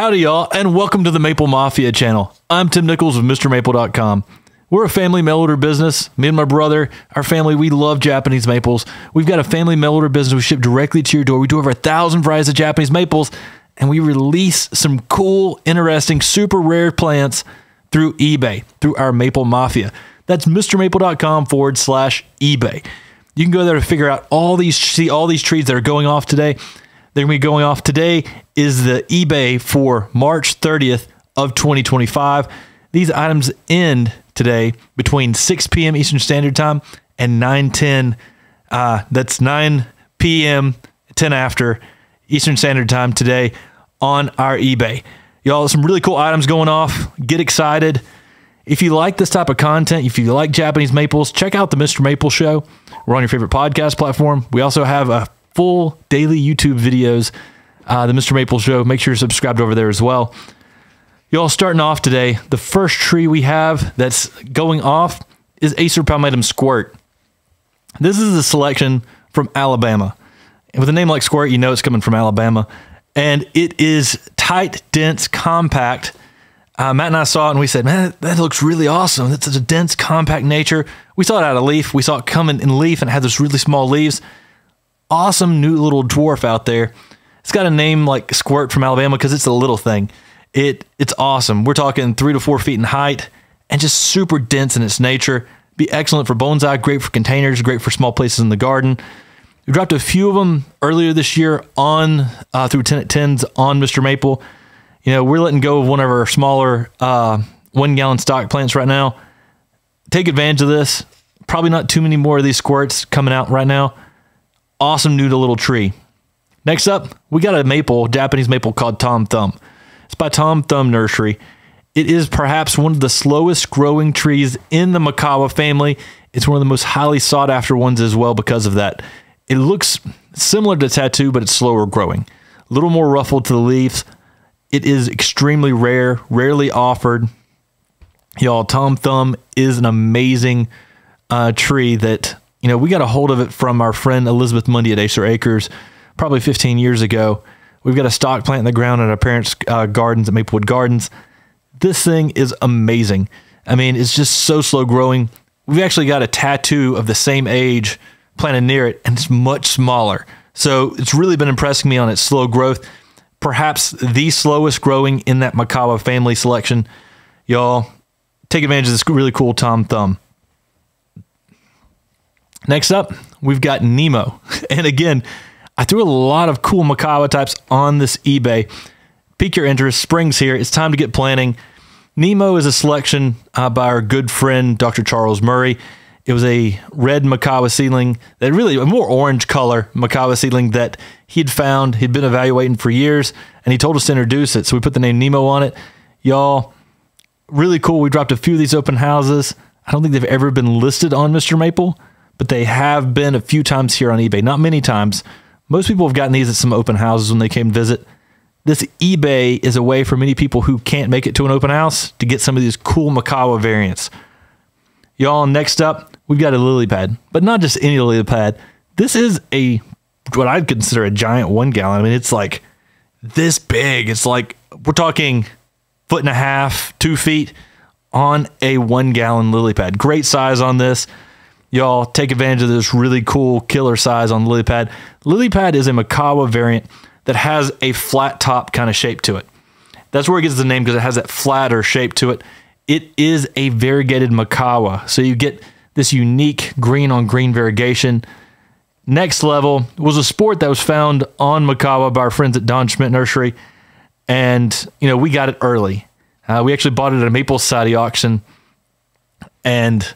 Howdy, y'all, and welcome to the Maple Mafia channel. I'm Tim Nichols of MrMaple.com. We're a family mail order business. Me and my brother, our family, we love Japanese maples. We've got a family mail order business. We ship directly to your door. We do over 1,000 varieties of Japanese maples, and we release some cool, interesting, super rare plants through eBay, through our Maple Mafia. That's MrMaple.com/eBay. You can go there to figure out see all these trees that are going off today. They're going to be going off today is the eBay for March 30th of 2025. These items end today between 6 p.m. Eastern Standard Time and 9:10. That's 9 p.m. 10 after Eastern Standard Time today on our eBay. Y'all, some really cool items going off. Get excited. If you like this type of content, if you like Japanese maples, check out the Mr. Maple Show. We're on your favorite podcast platform. We also have a full daily YouTube videos, the Mr. Maple Show. Make sure you're subscribed over there as well. Y'all, starting off today, the first tree we have that's going off is Acer Palmatum Squirt. This is a selection from Alabama. And with a name like Squirt, you know it's coming from Alabama. And it is tight, dense, compact. Matt and I saw it and we said, man, that looks really awesome. It's such a dense, compact nature. We saw it out of leaf. We saw it come in leaf and it had those really small leaves. Awesome new little dwarf out there. It's got a name like Squirt from Alabama because it's a little thing. It's awesome. We're talking 3 to 4 feet in height and just super dense in its nature. Be excellent for bonsai, great for containers, great for small places in the garden. We dropped a few of them earlier this year on through 10 at 10s on Mr. Maple. You know, we're letting go of one of our smaller 1 gallon stock plants right now. Take advantage of this. Probably not too many more of these squirts coming out right now. Awesome new to little tree. Next up, we got a maple, Japanese maple called Tom Thumb. It's by Tom Thumb Nursery. It is perhaps one of the slowest growing trees in the Makawa family. It's one of the most highly sought after ones as well because of that. It looks similar to tattoo, but it's slower growing. A little more ruffled to the leaves. It is extremely rare, rarely offered. Y'all, Tom Thumb is an amazing tree that, you know, we got a hold of it from our friend Elizabeth Mundy at Acer Acres probably 15 years ago. We've got a stock plant in the ground at our parents' gardens at Maplewood Gardens. This thing is amazing. I mean, it's just so slow growing. We've actually got a tattoo of the same age planted near it, and it's much smaller. So it's really been impressing me on its slow growth. Perhaps the slowest growing in that Makawa family selection. Y'all, take advantage of this really cool Tom Thumb. Next up, we've got Nemo. And again, I threw a lot of cool Makawa types on this eBay. Pique your interest. Spring's here. It's time to get planting. Nemo is a selection by our good friend, Dr. Charles Murray. It was a red Makawa seedling, that really a more orange color Makawa seedling that he'd found. He'd been evaluating for years, and he told us to introduce it. So we put the name Nemo on it. Y'all, really cool. We dropped a few of these open houses. I don't think they've ever been listed on Mr. Maple, but they have been a few times here on eBay. Not many times. Most people have gotten these at some open houses when they came visit. This eBay is a way for many people who can't make it to an open house to get some of these cool Makawa variants. Y'all, next up, we've got a lily pad, but not just any lily pad. This is what I'd consider a giant 1 gallon. I mean, it's like this big. It's like, we're talking 1.5 feet, 2 feet on a 1 gallon lily pad. Great size on this. Y'all, take advantage of this really cool killer size on the lily pad. Lily pad is a Makawa variant that has a flat top kind of shape to it. That's where it gets the name, because it has that flatter shape to it. It is a variegated Makawa, so you get this unique green on green variegation. Next level was a sport that was found on Makawa by our friends at Don Schmidt Nursery, and you know, we got it early. We actually bought it at a Maple Society auction, and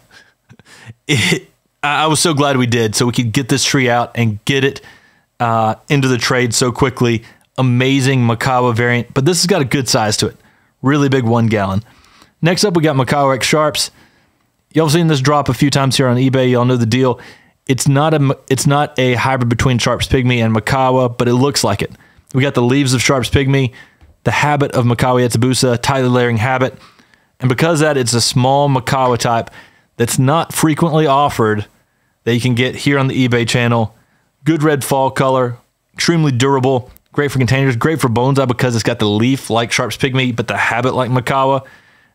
I was so glad we did, so we could get this tree out and get it into the trade so quickly. Amazing Makawa variant, but this has got a good size to it. Really big 1 gallon. Next up, we got Makawa X Sharps. Y'all seen this drop a few times here on eBay. Y'all know the deal. It's not a hybrid between Sharps Pygmy and Makawa, but it looks like it. We got the leaves of Sharps Pygmy, the habit of Makawa Yatsubusa, tightly layering habit, and because of that, it's a small Makawa type that's not frequently offered that you can get here on the eBay channel. Good red fall color, extremely durable, Great for containers. Great for bonsai because it's got the leaf like Sharp's Pygmy, but the habit like Makawa.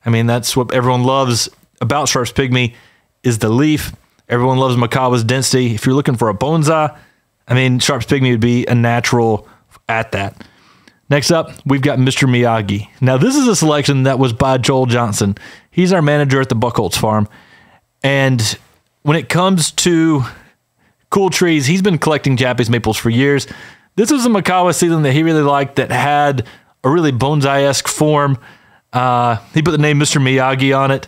I mean, that's what everyone loves about Sharp's Pygmy is the leaf. Everyone loves Makawa's density. If you're looking for a bonsai, I mean, Sharp's Pygmy would be a natural at that. Next up, we've got Mr. Miyagi. Now, this is a selection that was by Joel Johnson. He's our manager at the Buchholz farm. And when it comes to cool trees, he's been collecting Japanese maples for years. This was a Makawa seedling that he really liked that had a really bonsai-esque form. He put the name Mr. Miyagi on it,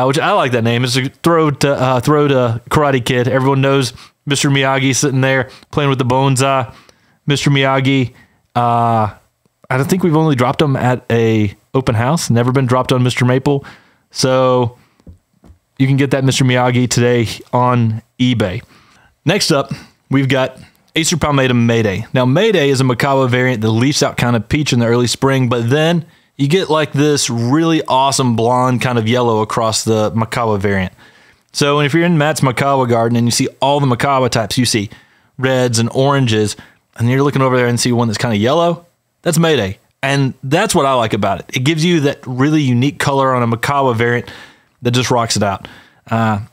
which I like that name. It's a throw to Karate Kid. Everyone knows Mr. Miyagi sitting there playing with the bonsai. Mr. Miyagi, I think we've only dropped him at a open house. Never been dropped on Mr. Maple. So you can get that Mr. Miyagi today on eBay. Next up, we've got Acer Palmatum Mayday. Now, Mayday is a Makawa variant that leaves out kind of peach in the early spring, but then you get like this really awesome blonde kind of yellow across the Makawa variant. So if you're in Matt's Makawa garden and you see all the Makawa types, you see reds and oranges, and you're looking over there and see one that's kind of yellow, that's Mayday. And that's what I like about it. It gives you that really unique color on a Makawa variant that just rocks it out.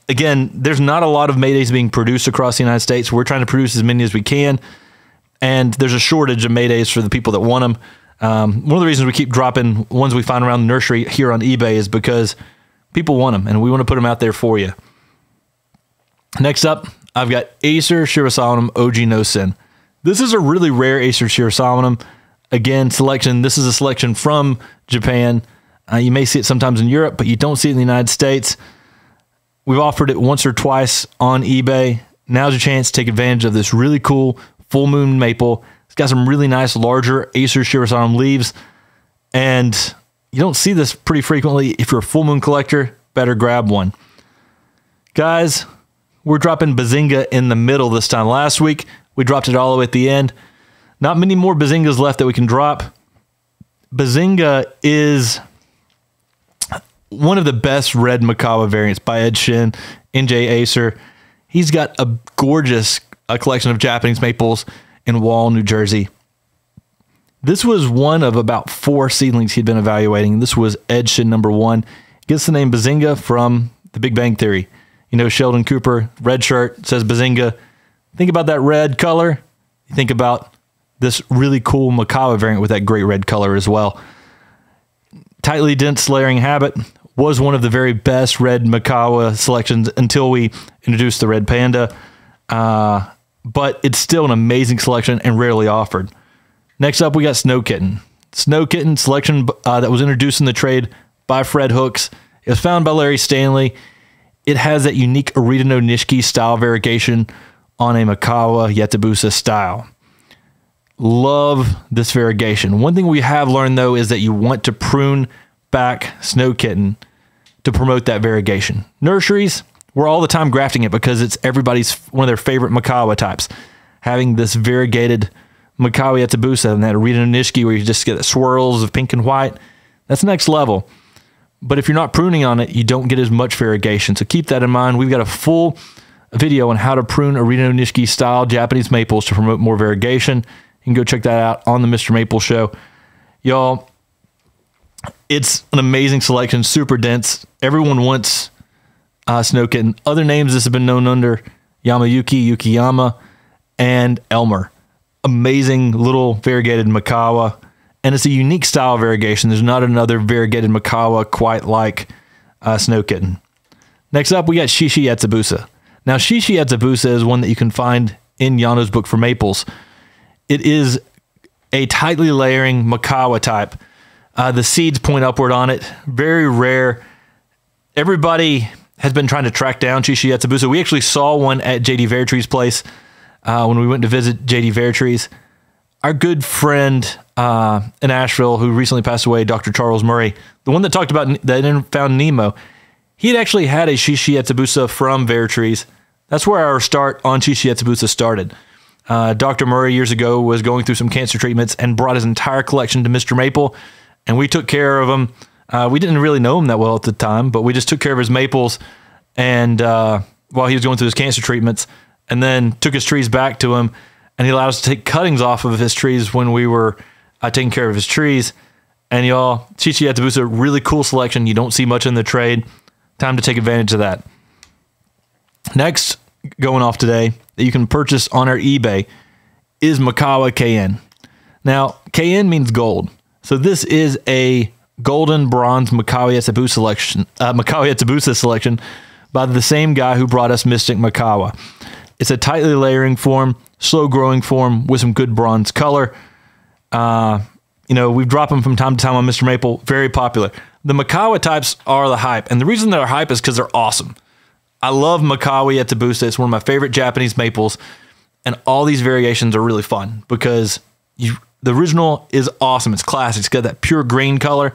Again, there's not a lot of Maydays being produced across the United States. We're trying to produce as many as we can, and there's a shortage of Maydays for the people that want them. One of the reasons we keep dropping ones we find around the nursery here on eBay is because people want them, and we want to put them out there for you. Next up, I've got Acer Shirasamanum OG No Sin. This is a really rare Acer Shirasamanum. Again, selection. This is a selection from Japan. You may see it sometimes in Europe, but you don't see it in the United States. We've offered it once or twice on eBay. Now's your chance to take advantage of this really cool full moon maple. It's got some really nice larger Acer Shirasamanum leaves, and you don't see this pretty frequently. If you're a full moon collector, better grab one. Guys, we're dropping Bazinga in the middle this time. Last week, we dropped it all the way at the end. Not many more Bazingas left that we can drop. Bazinga is one of the best red Makawa variants by Ed Shin, NJ Acer. He's got a gorgeous collection of Japanese maples in Wall, New Jersey. This was one of about 4 seedlings he'd been evaluating. This was Ed Shin #1. Gets the name Bazinga from The Big Bang Theory. You know, Sheldon Cooper, red shirt, says Bazinga. Think about that red color. You think about this really cool Makawa variant with that great red color as well. Tightly dense layering habit. Was one of the very best red Makawa selections until we introduced the Red Panda. But it's still an amazing selection and rarely offered. Next up, we got Snow Kitten. Snow Kitten selection that was introduced in the trade by Fred Hooks. It was found by Larry Stanley. It has that unique Arita no Nishiki style variegation on a Makawa Yatabusa style. Love this variegation. One thing we have learned, though, is that you want to prune back Snow Kitten to promote that variegation. Nurseries, we're all the time grafting it because it's everybody's one of their favorite Makawa types. Having this variegated Makawa Yatabusa and that Arita no Nishiki where you just get the swirls of pink and white, that's next level. But if you're not pruning on it, you don't get as much variegation. So keep that in mind. We've got a full video on how to prune Arita no Nishiki style Japanese maples to promote more variegation. You can go check that out on the Mr. Maple Show. Y'all, it's an amazing selection, super dense. Everyone wants Snow Kitten. Other names this has been known under: Yamayuki, Yukiyama, and Elmer. Amazing little variegated Makawa. And it's a unique style variegation. There's not another variegated Makawa quite like Snow Kitten. Next up, we got Shishi Yatsubusa. Now, Shishi Yatsubusa is one that you can find in Yano's book for maples. It is a tightly layering Makawa type. The seeds point upward on it. Very rare. Everybody has been trying to track down Shishi Yatsubusa. We actually saw one at JD Veritree's place when we went to visit JD Veritree's. Our good friend in Asheville, who recently passed away, Dr. Charles Murray, the one that talked about that found Nemo, he had actually had a Shishi Yatsubusa from Veritree's. That's where our start on Shishi Yatsubusa started. Dr. Murray years ago was going through some cancer treatments and brought his entire collection to Mr. Maple, and we took care of him. We didn't really know him that well at the time, but we just took care of his maples and while he was going through his cancer treatments, and then took his trees back to him. and he allowed us to take cuttings off of his trees when we were taking care of his trees. And y'all, Chichi Yatabusa, really cool selection. You don't see much in the trade. Time to take advantage of that. Next, going off today, that you can purchase on our eBay is Makawa KN. Now, KN means gold. So this is a golden bronze Makawa Yatabusa selection by the same guy who brought us Mystic Makawa. It's a tightly layering form, slow growing form with some good bronze color. You know, we've dropped them from time to time on MrMaple. Very popular. The Makawa types are the hype. And the reason they're hype is because they're awesome. I love Makawa Yatabusa. It's one of my favorite Japanese maples. And all these variations are really fun because the original is awesome. It's classic. It's got that pure green color.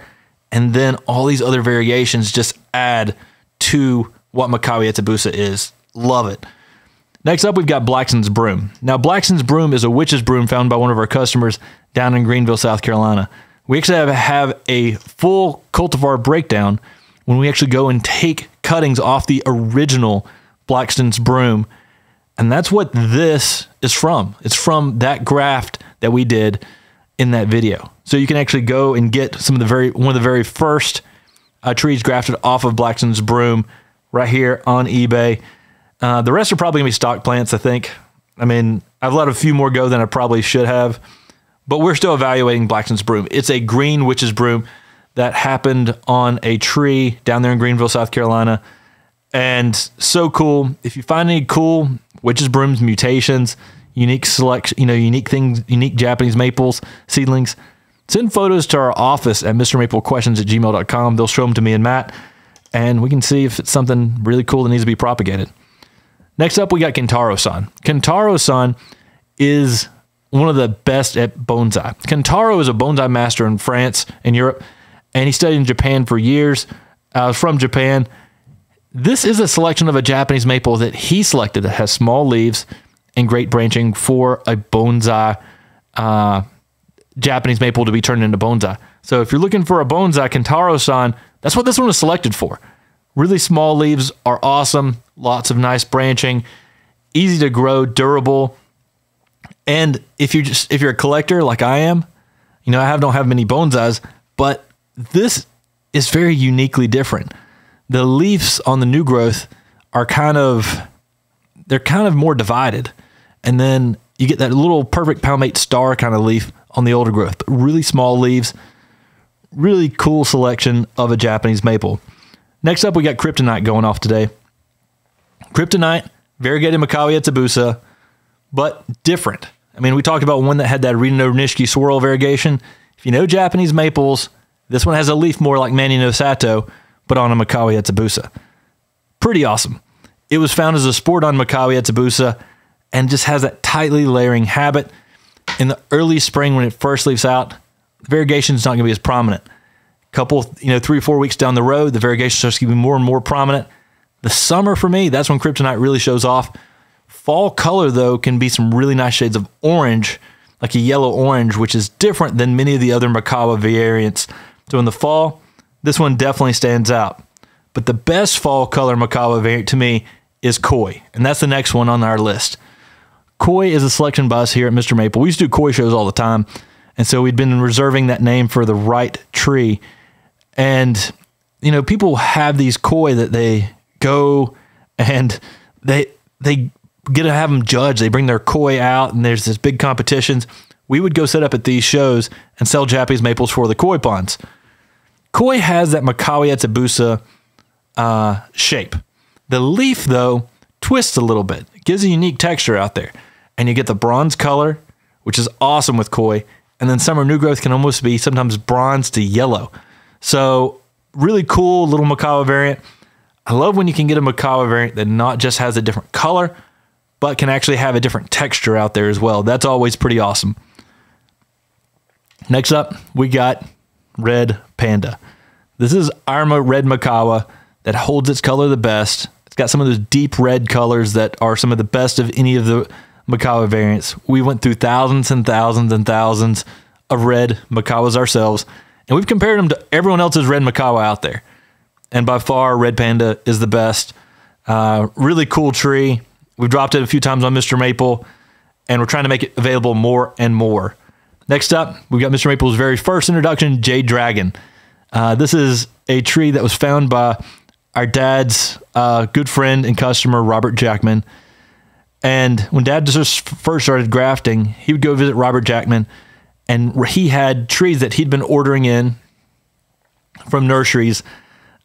And then all these other variations just add to what Makawa Yatabusa is. Love it. Next up, we've got Blackson's Broom. Now, Blackson's Broom is a witch's broom found by one of our customers down in Greenville, South Carolina. We actually have a full cultivar breakdown when we actually go and take cuttings off the original Blackson's Broom. And that's what this is from. It's from that graft that we did in that video. So you can actually go and get one of the very first trees grafted off of Blackson's Broom right here on eBay. The rest are probably gonna be stock plants, I think. I mean, I've let a few more go than I probably should have, but we're still evaluating Blackson's Broom. It's a green witch's broom that happened on a tree down there in Greenville, South Carolina. And so cool. If you find any cool witch's brooms, mutations, unique selection, unique things, unique Japanese maples, seedlings, send photos to our office at mrmaplequestions@gmail.com. They'll show them to me and Matt, and we can see if it's something really cool that needs to be propagated. Next up, we got Kentaro-san. Kentaro-san is one of the best at bonsai. Kentaro is a bonsai master in France and Europe, and he studied in Japan for years. From Japan. This is a selection of a Japanese maple that he selected that has small leaves and great branching for a bonsai Japanese maple to be turned into bonsai. So if you're looking for a bonsai, Kentaro-san, that's what this one is selected for. Really small leaves are awesome. Lots of nice branching, easy to grow, durable. And if you're a collector like I am, I don't have many bonsais, but this is very uniquely different. The leaves on the new growth are kind of more divided. And then you get that little perfect palmate star kind of leaf on the older growth, but really small leaves. Really cool selection of a Japanese maple. Next up, we got Kryptonite going off today. Kryptonite, variegated Makawa Yatabusa, but different. I mean, we talked about one that had that Rino Nishiki swirl variegation. If you know Japanese maples, this one has a leaf more like Mani no Sato, but on a Makawa Yatabusa. Pretty awesome. It was found as a sport on Makawa Yatabusa and just has that tightly layering habit. In the early spring when it first leaves out, the variegation is not going to be as prominent. Couple, 3 or 4 weeks down the road, the variegation starts to be more and more prominent. The summer for me, that's when Kryptonite really shows off. Fall color, though, can be some really nice shades of orange, like a yellow orange, which is different than many of the other Makawa variants. So in the fall, this one definitely stands out. But the best fall color Makawa variant to me is Koi, and that's the next one on our list. Koi is a selection by us here at MrMaple. We used to do Koi shows all the time, and so we'd been reserving that name for the right tree. And, people have these Koi that they go and they get to have them judged. They bring their Koi out and there's this big competitions. We would go set up at these shows and sell Japanese maples for the Koi ponds. Koi has that Makawa Yatabusa shape. The leaf, though, twists a little bit. It gives a unique texture out there. And you get the bronze color, which is awesome with Koi. And then summer new growth can almost be sometimes bronze to yellow. So really cool little Makawa variant. I love when you can get a Makawa variant that not just has a different color, but can actually have a different texture out there as well. That's always pretty awesome. Next up, we got Red Panda. This is our red Makawa that holds its color the best. It's got some of those deep red colors that are some of the best of any of the Makawa variants. We went through thousands and thousands and thousands of red Makawas ourselves, and we've compared them to everyone else's red Makawa out there. And by far, Red Panda is the best. Really cool tree. We've dropped it a few times on MrMaple, and we're trying to make it available more and more. Next up, we've got Mr. Maple's very first introduction, Jade Dragon. This is a tree that was found by our dad's good friend and customer, Robert Jackman. And when Dad just first started grafting, he would go visit Robert Jackman, and he had trees that he'd been ordering in from nurseries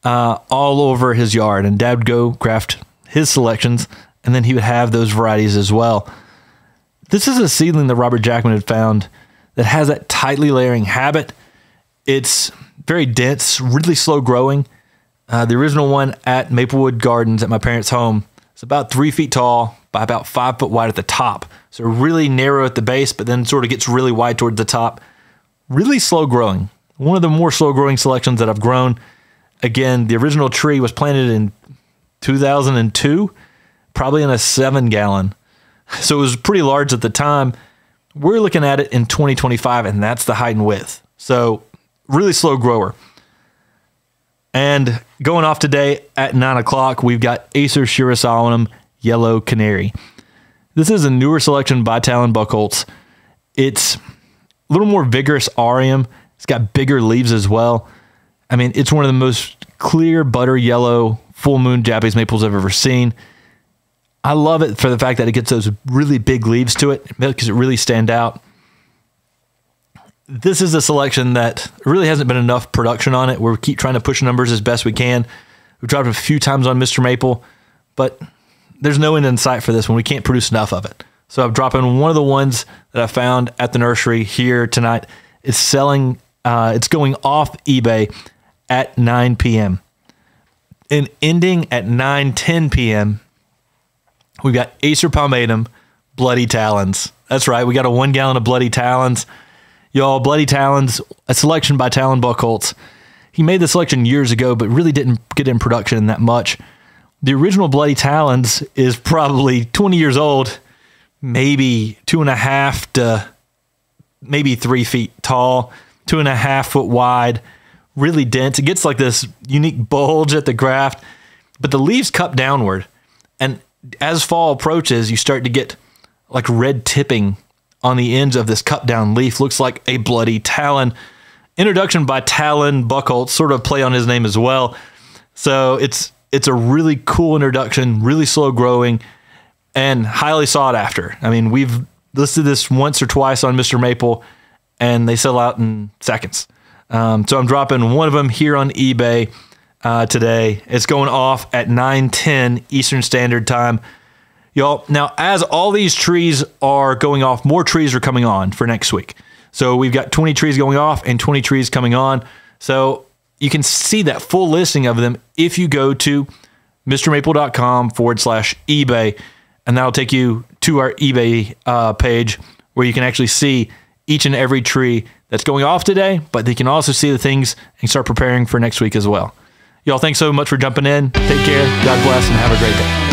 all over his yard. And Dad would go graft his selections, and then he would have those varieties as well. This is a seedling that Robert Jackman had found that has that tightly layering habit. It's very dense, really slow growing. The original one at Maplewood Gardens at my parents' home is about 3 feet tall by about 5 foot wide at the top. So really narrow at the base, but then sort of gets really wide towards the top. Really slow growing. One of the more slow growing selections that I've grown. Again, the original tree was planted in 2002, probably in a 7-gallon. So it was pretty large at the time. We're looking at it in 2025, and that's the height and width. So really slow grower. And going off today at 9 o'clock, we've got Acer Shirasawanum Yellow Canary. This is a newer selection by Talon Buchholz. It's a little more vigorous aurium. It's got bigger leaves as well. I mean, it's one of the most clear butter yellow full moon Japanese maples I've ever seen. I love it for the fact that it gets those really big leaves to it. It makes it really stand out. This is a selection that really hasn't been enough production on it. We keep trying to push numbers as best we can. We've dropped a few times on Mr. Maple, but there's no end in sight for this one. We can't produce enough of it. So I'm dropping one of the ones that I found at the nursery here tonight. It's selling, it's going off eBay at 9 p.m. And ending at 9:10 p.m., we've got Acer Palmatum Bloody Talons. That's right. We got a 1 gallon of Bloody Talons. Y'all, Bloody Talons, a selection by Talon Buchholz. He made the selection years ago, but really didn't get in production that much. The original Bloody Talons is probably 20 years old, maybe 2.5 to maybe 3 feet tall, 2.5 foot wide, really dense. It gets like this unique bulge at the graft, but the leaves cup downward. And as fall approaches, you start to get like red tipping on the ends of this cut down leaf. Looks like a Bloody Talon. Introduction by Talon Buchholz, sort of play on his name as well. So it's a really cool introduction, really slow growing, and highly sought after. I mean, we've listed this once or twice on Mr. Maple, and they sell out in seconds. So I'm dropping one of them here on eBay today. It's going off at 9:10 Eastern Standard Time. Y'all, now as all these trees are going off, more trees are coming on for next week. So we've got 20 trees going off and 20 trees coming on. So you can see that full listing of them if you go to mrmaple.com/eBay, and that'll take you to our eBay page where you can actually see each and every tree that's going off today, but they can also see the things and start preparing for next week as well. Y'all, thanks so much for jumping in. Take care. God bless and have a great day.